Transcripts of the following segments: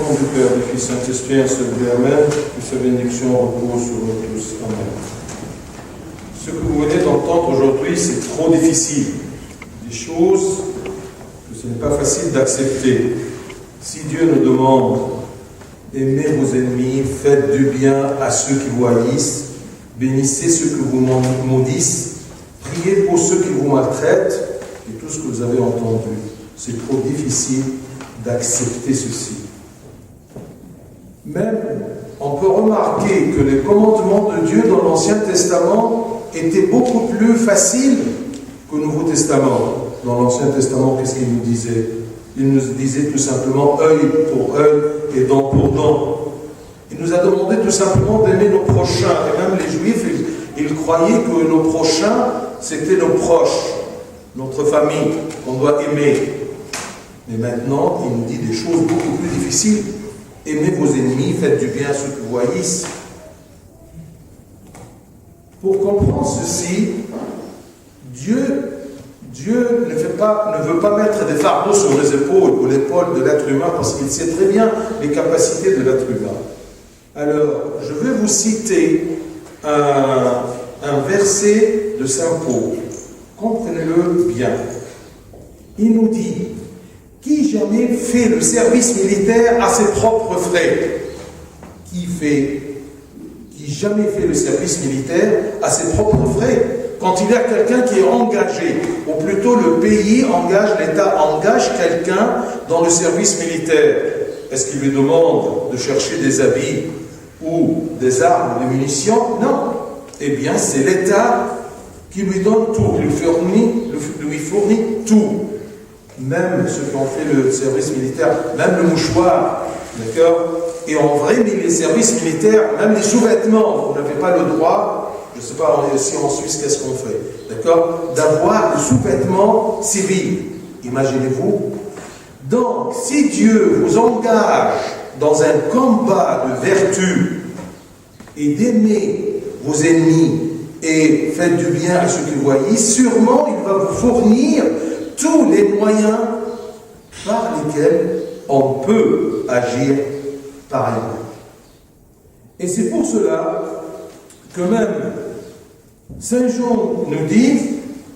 nom du Père, du Fils, Saint-Esprit, un seul Dieu, Amen. Que sa bénédiction repose sur nous tous. Amen. Ce que vous venez d'entendre aujourd'hui, c'est trop difficile. Des choses que ce n'est pas facile d'accepter. Si Dieu nous demande, aimez vos ennemis, faites du bien à ceux qui vous haïssent, bénissez ceux qui vous maudissent, priez pour ceux qui vous maltraitent, et tout ce que vous avez entendu. C'est trop difficile d'accepter ceci. Même, on peut remarquer que les commandements de Dieu dans l'Ancien Testament étaient beaucoup plus faciles qu'au Nouveau Testament. Dans l'Ancien Testament, qu'est-ce qu'il nous disait? Il nous disait tout simplement œil pour œil et dent pour dent. Il nous a demandé tout simplement d'aimer nos prochains. Et même les Juifs, ils croyaient que nos prochains, c'était nos proches, notre famille, qu'on doit aimer. Mais maintenant, il nous dit des choses beaucoup plus difficiles. Aimez vos ennemis, faites du bien à ceux qui vous haïssent. Pour comprendre ceci, Dieu ne veut pas mettre des fardeaux sur les épaules ou l'épaule de l'être humain parce qu'il sait très bien les capacités de l'être humain. Alors, je vais vous citer un verset de Saint Paul. Comprenez-le bien. Il nous dit: qui jamais fait le service militaire à ses propres frais? Qui jamais fait le service militaire à ses propres frais? Quand il y a quelqu'un qui est engagé, ou plutôt le pays engage, l'État engage quelqu'un dans le service militaire, est-ce qu'il lui demande de chercher des habits ou des armes, des munitions? Non. Eh bien, c'est l'État qui lui donne tout, lui fournit tout. Même ceux qui ont fait le service militaire, même le mouchoir, d'accord? Et en vrai, mais les services militaires, même les sous-vêtements, vous n'avez pas le droit, je ne sais pas si en Suisse, qu'est-ce qu'on fait, d'accord? D'avoir des sous-vêtements civils. Imaginez-vous. Donc, si Dieu vous engage dans un combat de vertu et d'aimer vos ennemis et faites du bien à ceux qui vous haïssent, sûrement il va vous fournir tous les moyens par lesquels on peut agir pareillement. Et c'est pour cela que même Saint Jean nous dit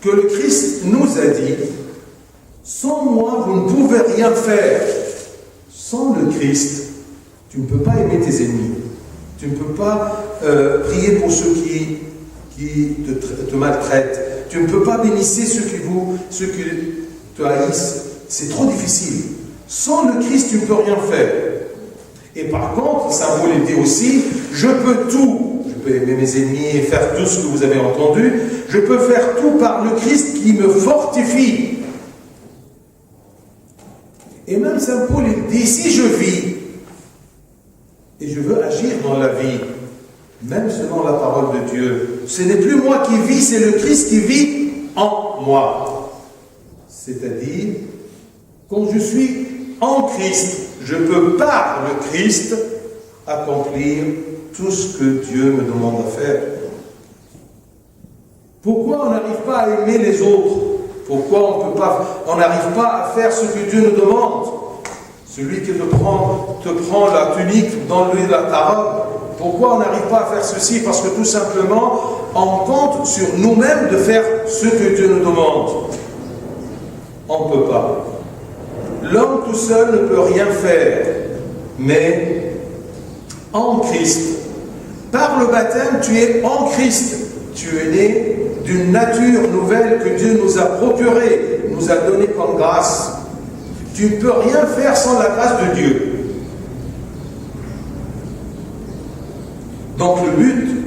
que le Christ nous a dit: sans moi, vous ne pouvez rien faire. Sans le Christ, tu ne peux pas aimer tes ennemis. Tu ne peux pas prier pour ceux qui te maltraitent. Tu ne peux pas bénir ceux qui te haïssent. C'est trop difficile. Sans le Christ, tu ne peux rien faire. Et par contre, Saint Paul dit aussi: je peux tout. Je peux aimer mes ennemis et faire tout ce que vous avez entendu. Je peux faire tout par le Christ qui me fortifie. Et même Saint Paul, il dit: si je vis et je veux agir dans la vie, même selon la parole de Dieu, ce n'est plus moi qui vis, c'est le Christ qui vit en moi. C'est-à-dire, quand je suis en Christ, je peux par le Christ accomplir tout ce que Dieu me demande à faire. Pourquoi on n'arrive pas à aimer les autres? Pourquoi on n'arrive pas à faire ce que Dieu nous demande? Celui qui te prend la tunique, donne-lui ta robe. Pourquoi on n'arrive pas à faire ceci? Parce que tout simplement, on compte sur nous-mêmes de faire ce que Dieu nous demande. On ne peut pas. L'homme tout seul ne peut rien faire. Mais en Christ, par le baptême, tu es en Christ. Tu es né d'une nature nouvelle que Dieu nous a procurée, nous a donnée comme grâce. Tu ne peux rien faire sans la grâce de Dieu. Donc le but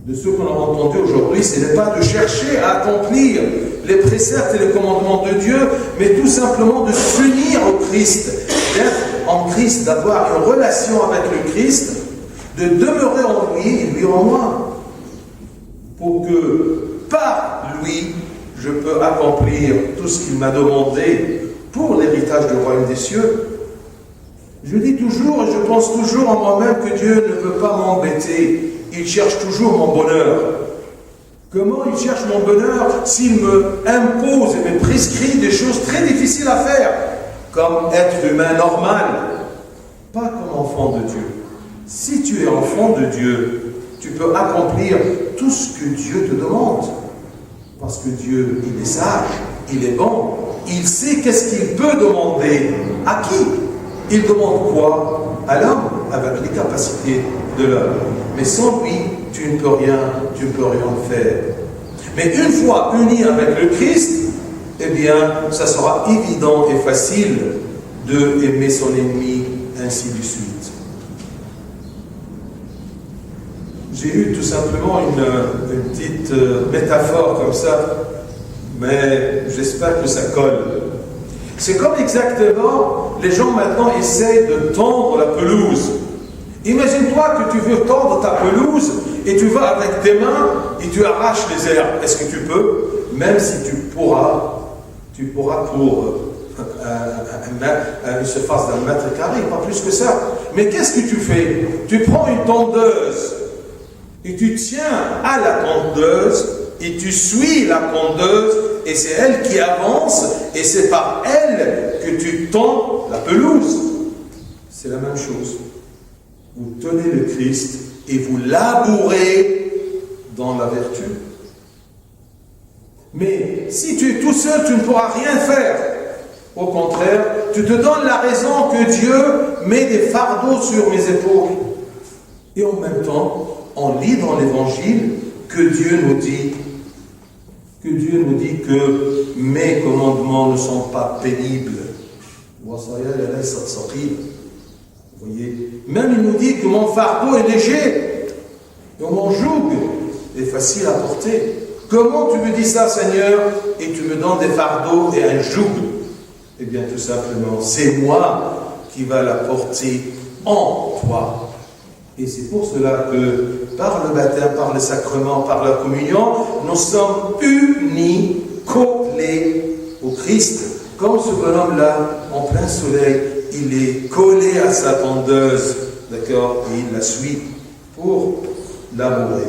de ce qu'on a entendu aujourd'hui, ce n'est pas de chercher à accomplir les préceptes et les commandements de Dieu, mais tout simplement de s'unir au Christ, d'être en Christ, d'avoir une relation avec le Christ, de demeurer en lui et lui en moi, pour que par lui, je peux accomplir tout ce qu'il m'a demandé pour l'héritage du royaume des cieux. Je dis toujours et je pense toujours en moi-même que Dieu ne veut pas m'embêter. Il cherche toujours mon bonheur. Comment il cherche mon bonheur s'il me impose et me prescrit des choses très difficiles à faire, comme être humain normal, pas comme enfant de Dieu. Si tu es enfant de Dieu, tu peux accomplir tout ce que Dieu te demande. Parce que Dieu, il est sage, il est bon, il sait qu'est-ce qu'il peut demander. À qui? Il demande quoi? À l'homme, avec les capacités de l'homme. Mais sans lui, tu ne peux rien faire. Mais une fois uni avec le Christ, eh bien, ça sera évident et facile de aimer son ennemi, ainsi de suite. J'ai eu tout simplement une petite métaphore comme ça, mais j'espère que ça colle. C'est comme exactement, les gens maintenant essayent de tondre la pelouse. Imagine-toi que tu veux tondre ta pelouse et tu vas avec tes mains et tu arraches les herbes. Est-ce que tu peux? Même si tu pourras pour une surface d'un mètre carré, pas plus que ça. Mais qu'est-ce que tu fais? Tu prends une tondeuse et tu tiens à la tondeuse et tu suis la tondeuse et c'est elle qui avance et c'est par elle que tu tonds la pelouse. C'est la même chose. Vous tenez le Christ et vous labourez dans la vertu. Mais si tu es tout seul, tu ne pourras rien faire. Au contraire, tu te donnes la raison que Dieu met des fardeaux sur mes épaules. Et en même temps, on lit dans l'Évangile que Dieu nous dit que mes commandements ne sont pas pénibles. Vous voyez, même il nous dit que mon fardeau est léger, et mon joug est facile à porter. Comment tu me dis ça, Seigneur, et tu me donnes des fardeaux et un joug? Eh bien, tout simplement, c'est moi qui va la porter en toi. Et c'est pour cela que, par le baptême, par le sacrement, par la communion, nous sommes unis, collés au Christ. Comme ce bonhomme-là, en plein soleil, il est collé à sa tondeuse, d'accord, et il la suit pour labourer.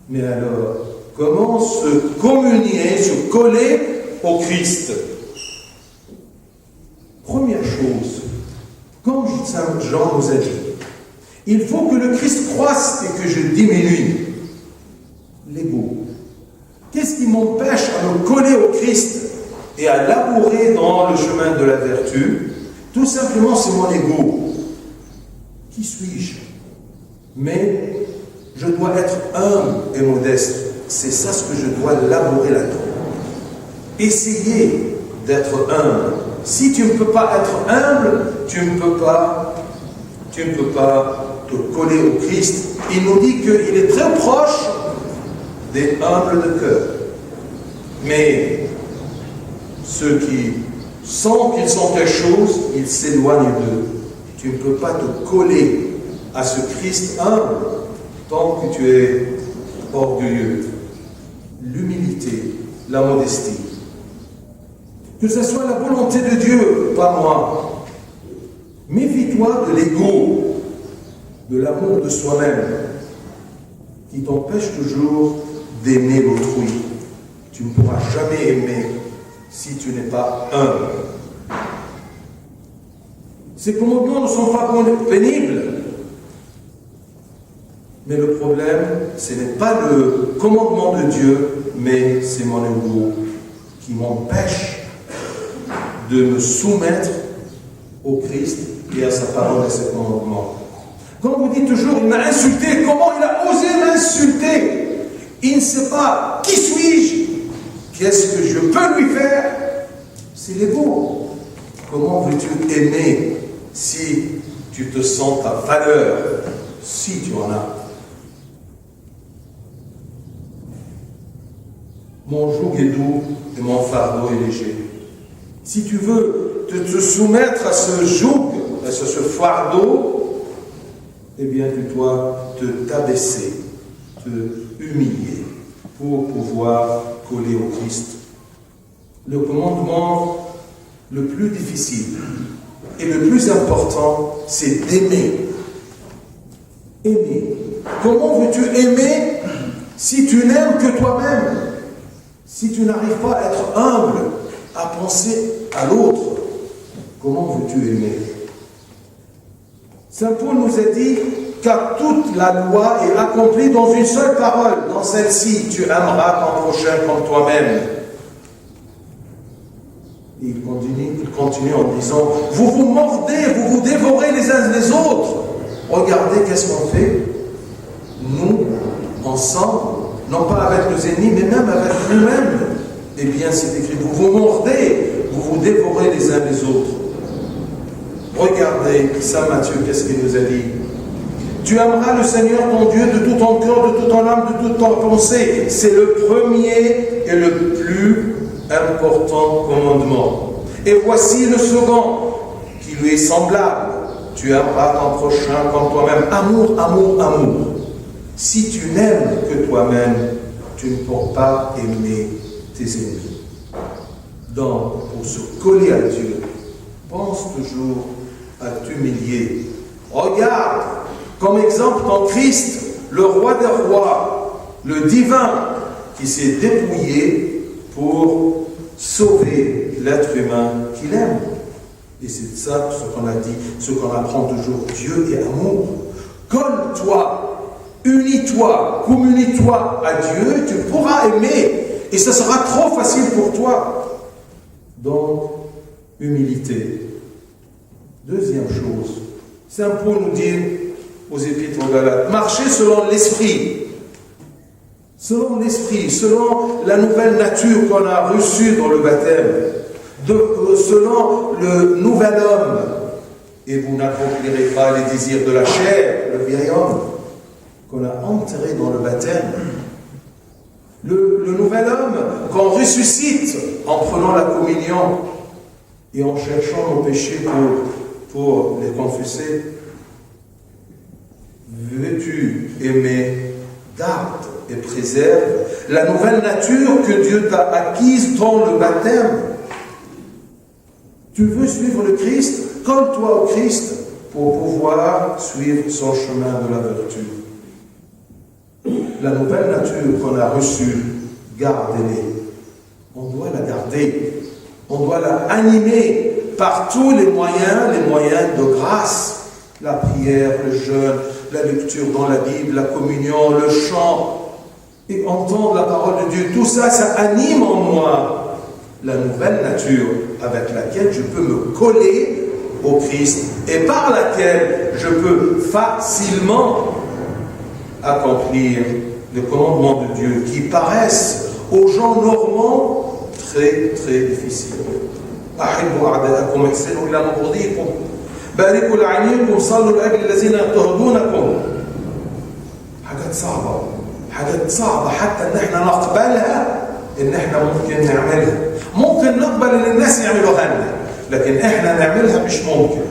Mais alors, comment se communier, se coller au Christ? Première chose, comme Saint Jean nous a dit, il faut que le Christ croisse et que je diminue. L'ego. Qu'est-ce qui m'empêche à me coller au Christ et à labourer dans le chemin de la vertu? Tout simplement, c'est mon ego. Qui suis-je? Mais je dois être humble et modeste. C'est ça ce que je dois labourer là-dedans. Essayer d'être humble. Si tu ne peux pas être humble, tu ne peux pas te coller au Christ. Il nous dit qu'il est très proche des humbles de cœur. Mais ceux qui sentent qu'ils sont quelque chose, ils s'éloignent d'eux. Tu ne peux pas te coller à ce Christ humble tant que tu es orgueilleux. L'humilité, la modestie. Que ce soit la volonté de Dieu, pas moi. Méfie-toi de l'ego, de l'amour de soi-même, qui t'empêche toujours d'aimer l'autrui. Tu ne pourras jamais aimer si tu n'es pas humble. Ces commandements ne sont pas pénibles. Mais le problème, ce n'est pas le commandement de Dieu, mais c'est mon ego qui m'empêche de me soumettre au Christ et à sa parole et à ses commandements. Quand vous dites toujours, il m'a insulté, comment il a osé m'insulter? Il ne sait pas, qui suis-je? Qu'est-ce que je peux lui faire? C'est l'ego. Comment veux-tu aimer si tu te sens ta valeur, si tu en as? Mon joug est doux et mon fardeau est léger. Si tu veux te soumettre à ce joug, à ce fardeau, eh bien tu dois t'abaisser, te humilier pour pouvoir coller au Christ. Le commandement le plus difficile et le plus important, c'est d'aimer. Aimer. Comment veux-tu aimer si tu n'aimes que toi-même? Si tu n'arrives pas à être humble, à penser à l'autre, comment veux-tu aimer? Saint Paul nous a dit car toute la loi est accomplie dans une seule parole. Dans celle-ci, tu aimeras ton prochain comme toi-même. Et il continue en disant, vous vous mordez, vous vous dévorez les uns les autres. Regardez qu'est-ce qu'on fait, nous, ensemble, non pas avec nos ennemis, mais même avec nous-mêmes. Eh bien, c'est écrit, vous vous mordez, vous vous dévorez les uns les autres. Regardez, Saint Matthieu, qu'est-ce qu'il nous a dit? Tu aimeras le Seigneur ton Dieu de tout ton cœur, de toute ton âme, de toute ton pensée. C'est le premier et le plus important commandement. Et voici le second, qui lui est semblable. Tu aimeras ton prochain comme toi-même. Amour, amour, amour. Si tu n'aimes que toi-même, tu ne pourras pas aimer tes ennemis. Donc, pour se coller à Dieu, pense toujours à t'humilier. Regarde, comme exemple, ton Christ, le roi des rois, le divin, qui s'est dépouillé pour sauver l'être humain qu'il aime. Et c'est ça ce qu'on a dit, ce qu'on apprend toujours. Dieu est amour. Colle-toi, unis-toi, communie-toi à Dieu, tu pourras aimer. Et ce sera trop facile pour toi. Donc, humilité. Deuxième chose, Saint Paul nous dit aux Épîtres aux Galates, marchez selon l'esprit. Selon l'esprit, selon la nouvelle nature qu'on a reçue dans le baptême, selon le nouvel homme, et vous n'accomplirez pas les désirs de la chair, le vieil homme qu'on a enterré dans le baptême. Le nouvel homme qu'on ressuscite en prenant la communion et en cherchant nos péchés pour les confesser. Veux-tu aimer, garde et préserve la nouvelle nature que Dieu t'a acquise dans le baptême? Tu veux suivre le Christ? Colle-toi au Christ pour pouvoir suivre son chemin de la vertu. La nouvelle nature qu'on a reçue, gardez-la. On doit la garder. On doit la animer par tous les moyens de grâce. La prière, le jeûne, la lecture dans la Bible, la communion, le chant, et entendre la parole de Dieu. Tout ça, ça anime en moi la nouvelle nature avec laquelle je peux me coller au Christ et par laquelle je peux facilement accomplir les commandements de Dieu qui paraissent aux gens normaux très très difficiles. أحبوا أعداءكم احسنوا إلى مبغضيكم باركوا لعينيكم صلوا لأجل الذين يضطهدونكم. حاجات صعبة حتى إن احنا نقبلها، إن احنا ممكن نعملها. ممكن نقبل إن الناس يعملوها لنا، لكن احنا نعملها مش ممكن.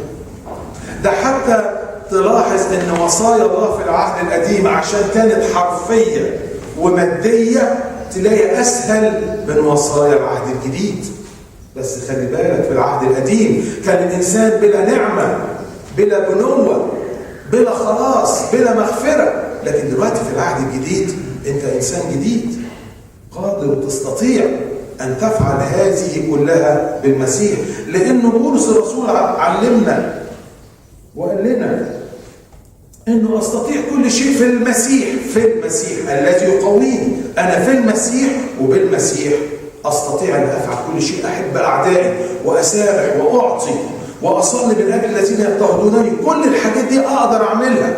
ده حتى تلاحظ إن وصايا الله في العهد القديم عشان كانت حرفية ومادية تلاقي أسهل من وصايا العهد الجديد. بس خلي بالك في العهد القديم كان الإنسان بلا نعمة، بلا بنوة، بلا خلاص، بلا مغفرة. لكن دلوقتي في العهد الجديد أنت إنسان جديد قادر وتستطيع أن تفعل هذه كلها بالمسيح، لأنه بولس الرسول علمنا وقال لنا أنه أستطيع كل شيء في المسيح الذي يقويني. أنا في المسيح وبالمسيح أستطيع أن أفعل كل شيء. أحب أعدائي وأسامح وأعطي وأصلي من أجل الذين يضطهدونني. كل الحاجات دي أقدر أعملها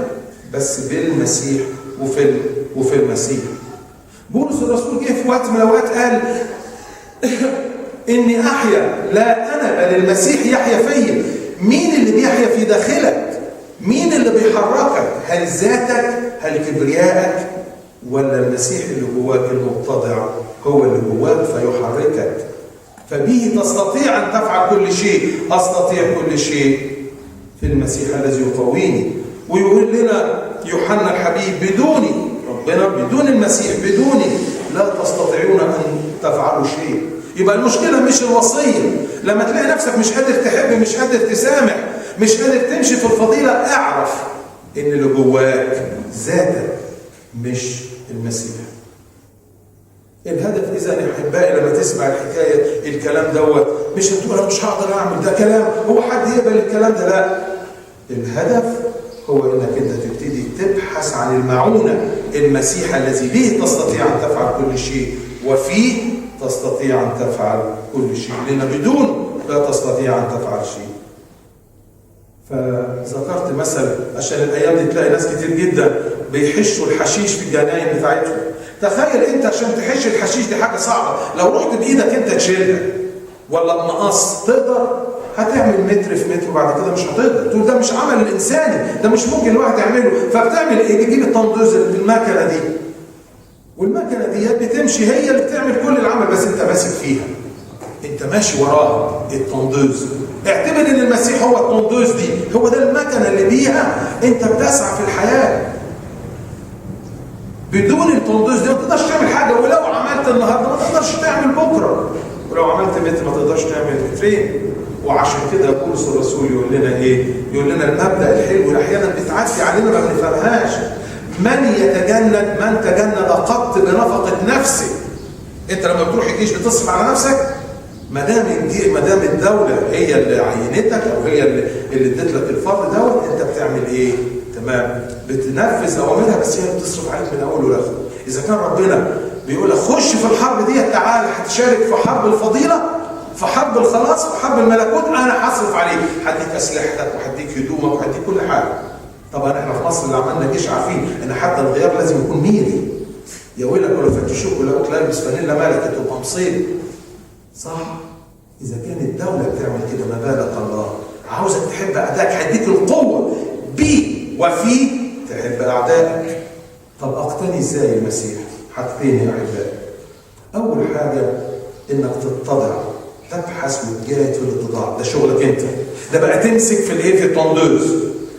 بس بالمسيح وفي المسيح. بولس الرسول جه في وقت من الأوقات قال إني أحيا لا أنا بل المسيح يحيا فيا. مين اللي بيحيا في داخلك؟ مين اللي بيحركك؟ هل ذاتك؟ هل كبريائك؟ ولا المسيح اللي جواك المتضع هو اللي جواك فيحركك؟ فبه تستطيع أن تفعل كل شيء. أستطيع كل شيء في المسيح الذي يقويني. ويقول لنا يوحنا الحبيب بدوني، ربنا بدون المسيح بدوني لا تستطيعون أن تفعلوا شيء. يبقى المشكلة مش الوصية. لما تلاقي نفسك مش قادر تحب، مش قادر تسامح، مش قادر تمشي في الفضيلة، اعرف إن اللي جواك ذاتك مش المسيح. الهدف إذا يا أحبائي لما تسمع الكلام دوت مش هتقول أنا مش هقدر أعمل ده كلام، هو حد يقبل الكلام ده؟ لا، الهدف هو انك انت تبتدي تبحث عن المعونة، المسيح الذي به تستطيع ان تفعل كل شيء وفيه تستطيع ان تفعل كل شيء، لان بدون لا تستطيع ان تفعل شيء. فذكرت مثل عشان الايام دي تلاقي ناس كتير جدا بيحشوا الحشيش في الجناين بتاعتهم. تخيل انت عشان تحش الحشيش دي حاجه صعبه، لو رحت بايدك انت تشيلها ولا بمقص تقدر؟ هتعمل متر في متر وبعد كده مش هتقدر، تقول ده مش عمل الانساني، ده مش ممكن الواحد يعمله. فبتعمل ايه؟ بتجيب الطندوز المكنه دي، والمكنه دي بتمشي هي اللي بتعمل كل العمل بس انت ماسك فيها، انت ماشي وراها الطندوز. اعتبر ان المسيح هو الطندوز دي، هو ده المكنه اللي بيها انت بتسعى في الحياه. بدون الطندوز دي ما تقدرش تعمل حاجه، ولو عملت النهارده ما تقدرش تعمل بكره، ولو عملت متر ما تقدرش تعمل مترين. وعشان كده بولس الرسول يقول لنا ايه؟ يقول لنا المبدا الحلو اللي احيانا بتعدي علينا ما بنفهمهاش: من تجند قط بنفقه نفسه. انت لما بتروح الجيش بتصرف على نفسك؟ ما دام الدوله هي اللي عينتك او هي اللي ادت لك الفضل دوت، انت بتعمل ايه؟ تمام، بتنفذ اوامرها، بس هي بتصرف عليك من اول ولاخر. اذا كان ربنا بيقول لك خش في الحرب دي، تعال هتشارك في حرب الفضيله، في حرب الخلاص، في حرب الملكوت، انا هصرف عليك، هديك اسلحتك وهديك هدومك وهديك كل حاجه. طبعا احنا في مصر اللي عملنا جيش عارفين ان حتى الغيار لازم يكون ميري. يا ويلك ولو فتشوك ولو لابس فانيلا ملكه تبقى مصيبه. صح؟ اذا كانت الدوله بتعمل كده ما بالك الله. عاوزك تحب اعدائك، هيديك القوه بيه وفيه تحب اعدائك. طب اقتني ازاي المسيح؟ حاجتين يا احبائي. اول حاجه انك تتضع، تبحث وتجاهد في الاتضاع، ده شغلك انت. ده بقى تمسك في الايه؟ في الطندوز.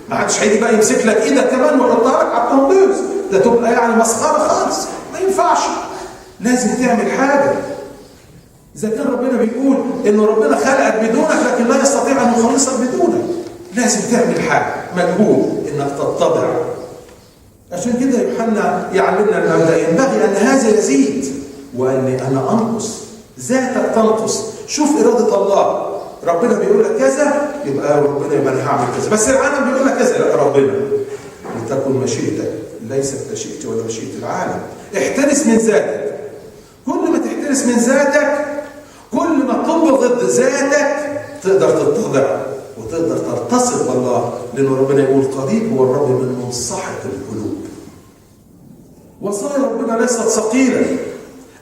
ما حدش هيجي بقى يمسك لك ايدك كمان ويحطها لك على الطندوز، ده تبقى يعني مسخره خالص، ما ينفعش. لازم تعمل حاجه. اذا كان ربنا بيقول انه ربنا خلقك بدونك لكن لا يستطيع ان يخلصك بدونك، لازم تعمل حاجه، مجهود انك تتضع. عشان كده يوحنا يعلمنا المبدا: ينبغي ان هذا يزيد واني انا انقص. ذاتك تنقص. شوف اراده الله، ربنا بيقول لك كذا يبقى ربنا يبقى انا هعمل كذا، بس العالم بيقول لك كذا، لا ربنا لتكن مشيئتك ليست مشيئتي ولا مشيئه العالم. احترس من ذاتك. كل ما تحترس من ذاتك، كل ما تبغض ذاتك تقدر تتضع وتقدر تتصل بالله، لأن ربنا يقول قريب هو الرب من منصحة القلوب. وصايا ربنا ليست ثقيلة،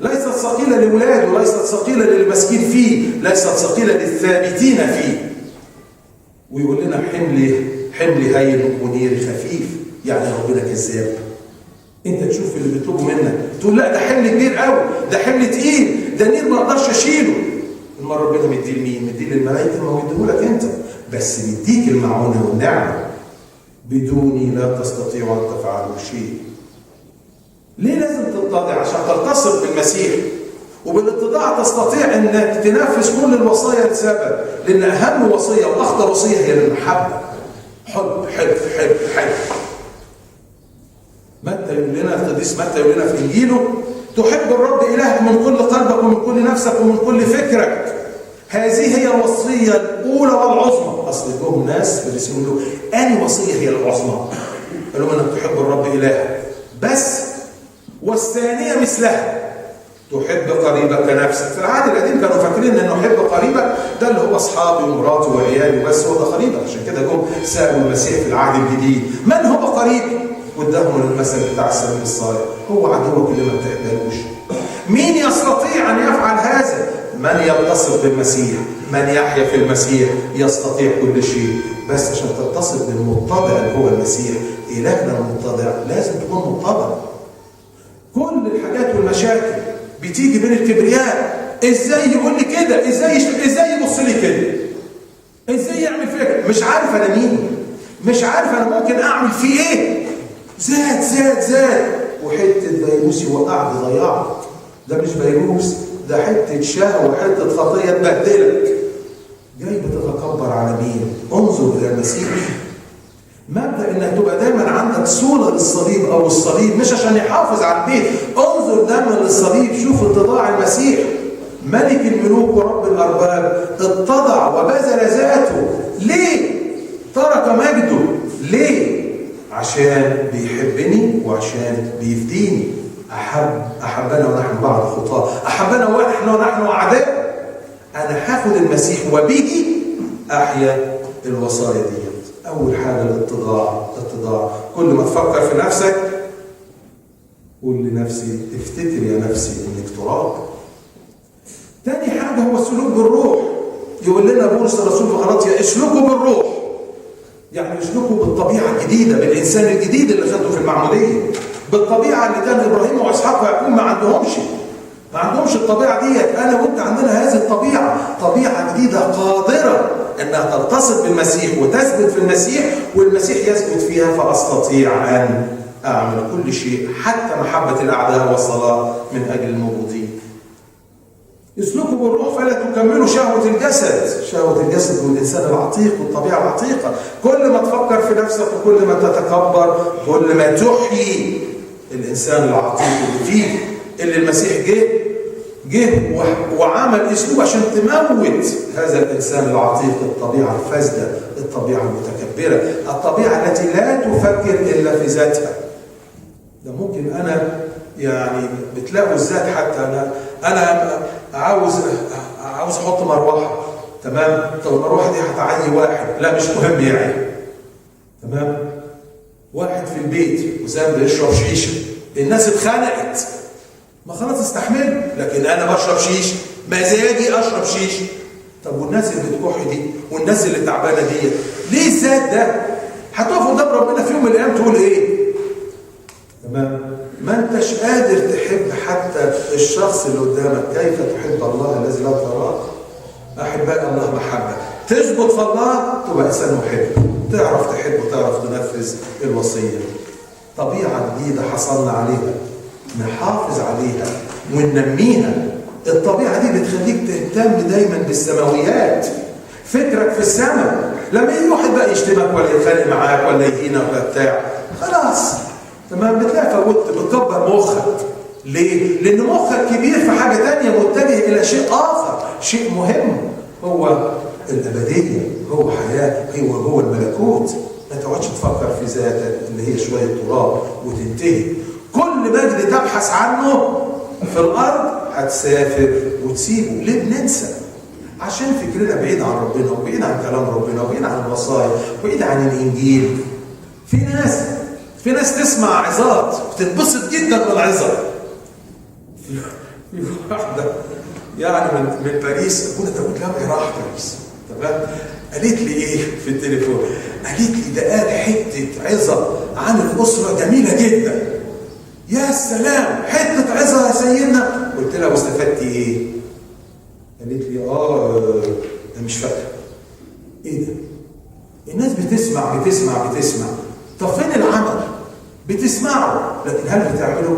ليست ثقيلة لولاده، ليست ثقيلة للمسكين فيه، ليست ثقيلة للثابتين فيه. ويقول لنا حملي هين ونيري خفيف. يعني ربنا كذاب؟ انت تشوف اللي بيطلبه منك تقول لا ده حمل كبير قوي، ده حمل تقيل، ده نير ما اقدرش اشيله. المره ربنا مديه لمين؟ مديه للملائكه، ما هو مديهولك انت، بس مديك المعونه والنعمه. بدوني لا تستطيعوا ان تفعلوا شيء. ليه لازم تتضع؟ عشان تلتصق بالمسيح، وبالاتضاع تستطيع انك تنفذ كل الوصايا لسبب، لان اهم وصيه واخطر وصيه هي المحبه. حب حب حب حب. متى يقول لنا القديس متى يقول لنا في انجيله: تحب الرب الهك من كل قلبك ومن كل نفسك ومن كل فكرك. هذه هي الوصيه الاولى والعظمى. اصل جم ناس فلسطين يقولوا انهي وصيه هي العظمى؟ قالوا انك تحب الرب الهك بس، والثانيه مثلها تحب قريبك كنفسك. في العهد القديم كانوا فاكرين ان احب قريبك ده اللي هو اصحابي ومراتي وعيالي بس، هو ده قريبك. عشان كده جم سالوا المسيح في العهد الجديد: من هو قريبي؟ واداهم المثل بتاع السبيل الصالح: هو عدوك اللي ما بتقبلوش. مين يستطيع ان يفعل هذا؟ من يتصل بالمسيح، من يحيا في المسيح يستطيع كل شيء. بس عشان تتصل بالمتضع اللي هو المسيح، الهنا المتضع، لازم تكون متضع. كل الحاجات والمشاكل بتيجي من الكبرياء. ازاي يقول لي كده؟ ازاي يبص لي كده؟ ازاي يعمل فيا كده؟ مش عارف انا مين، مش عارف انا ممكن اعمل فيه ايه. زاد وحته فيروس يوقعك ضيعك. ده مش فيروس، ده حته شهوه، حته خطيه تبهدلك. جاي بتتكبر على مين؟ انظر الى المسيح. مبدا انك تبقى دايما عندك صوره للصليب او الصليب، مش عشان يحافظ على البيت. انظر دايما للصليب، شوف اتضاع المسيح. ملك الملوك ورب الارباب اتضع وبذل ذاته. ليه؟ ترك مجده. ليه؟ عشان بيحبني وعشان بيفديني. أحبنا ونحن بعد خطاة، أحبنا ونحن أعداء. أنا هاخد المسيح وبه أحيا الوصايا دي. أول حاجة الاتضاع. كل ما تفكر في نفسك قول لنفسي افتكر يا نفسي إنك تراب. تاني حاجة هو السلوك بالروح. يقول لنا بولس الرسول في غلاطيا اسلكوا بالروح، يعني اسلكوا بالطبيعة الجديدة، بالإنسان الجديد اللي خدته في المعمودية، بالطبيعة اللي كان إبراهيم وإسحاق ويعقوب ما عندهمش الطبيعة ديت. أنا وأنت عندنا هذه الطبيعة، طبيعة جديدة قادرة أنها تلتصق بالمسيح وتثبت في المسيح، والمسيح يثبت فيها، فأستطيع أن أعمل كل شيء حتى محبة الأعداء والصلاة من أجل الموجودين. اسلكوا بالروح فلا تكملوا شهوة الجسد والإنسان العتيق والطبيعة العتيقة. كل ما تفكر في نفسك وكل ما تتكبر كل ما تحيي الإنسان العتيق اللي فيك، اللي المسيح جه وعمل اسلوب عشان تموت هذا الإنسان العتيق، الطبيعة الفاسدة، الطبيعة المتكبرة، الطبيعة التي لا تفكر إلا في ذاتها. ده ممكن أنا يعني بتلاقوا الذات، حتى أنا عاوز احط مروحه، تمام؟ طب المروحه دي هتعيي واحد، لا مش مهم يعني، تمام؟ واحد في البيت وزاد بيشرب شيشه، الناس اتخانقت، ما خلاص استحمل، لكن انا بشرب شيشه، مزاجي اشرب شيشه. طب والناس اللي بتكح دي والناس اللي تعبانه دي ليه الذات ده؟ هتقف قدام ربنا في يوم من الايام تقول ايه؟ تمام؟ ما انتش قادر تحب حتى الشخص اللي قدامك. كيف تحب الله الذي لا تراه؟ احباء الله محبه. تثبت في الله تبقى انسان محب، تعرف تحب وتعرف تنفذ الوصيه. طبيعه جديده حصلنا عليها، نحافظ عليها وننميها. الطبيعه دي بتخليك تهتم دايما بالسماويات، فكرك في السماء. لما يجي واحد بقى يشتمك ولا يتخانق معاك ولا يهينك ولا بتاع، خلاص تمام، بتلاقي فوت، بتكبر مخك. ليه؟ لأن مخك كبير في حاجة تانية، متجه إلى شيء آخر، شيء مهم، هو الأبدية، هو حياة، هو الملكوت. ما تقعدش تفكر في ذاتك اللي هي شوية تراب وتنتهي. كل مجد تبحث عنه في الأرض هتسافر وتسيبه. ليه بننسى؟ عشان فكرنا بعيد عن ربنا وبعيد عن كلام ربنا وبعيد عن الوصايا وبعيد عن الإنجيل. في ناس تسمع عظات بتتبسط جدا بالعظة. في واحدة يعني من باريس، كنت أقول لها راح باريس، تمام؟ قالت لي إيه في التليفون؟ قالت لي ده قال حتة عظة عن الأسرة جميلة جدا. يا سلام، حتة عظة يا سيدنا. قلت لها واستفدتي إيه؟ قالت لي أنا مش فاكرة. إيه ده؟ الناس بتسمع. طب فين العمل؟ بتسمعوا لكن هل بتعملوا؟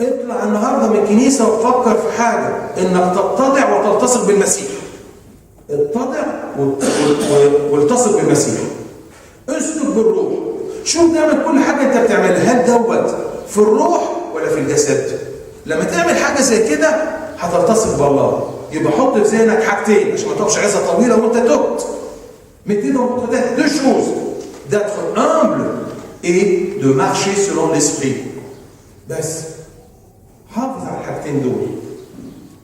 اطلع النهارده من الكنيسه وفكر في حاجه، انك تتضع وتلتصق بالمسيح. اتضع والتصق بالمسيح. اسلك بالروح. شوف تعمل كل حاجه انت بتعملها، هل دوت في الروح ولا في الجسد؟ لما تعمل حاجه زي كده هتلتصق بالله. يبقى حط في ذهنك حاجتين عشان ما تقفش عظه طويله وانت تهت. 200 choses d'être humble et de marcher selon l'esprit. بس حافظ على الحاجتين دول.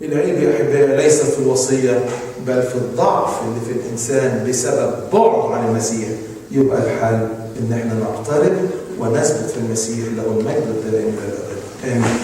العيب يا احبائي ليست في الوصيه بل في الضعف اللي في الانسان بسبب بعد عن المسيح. يبقى الحل ان احنا نقترب ونثبت في المسيح له المجد الدائم الى الابد. امين.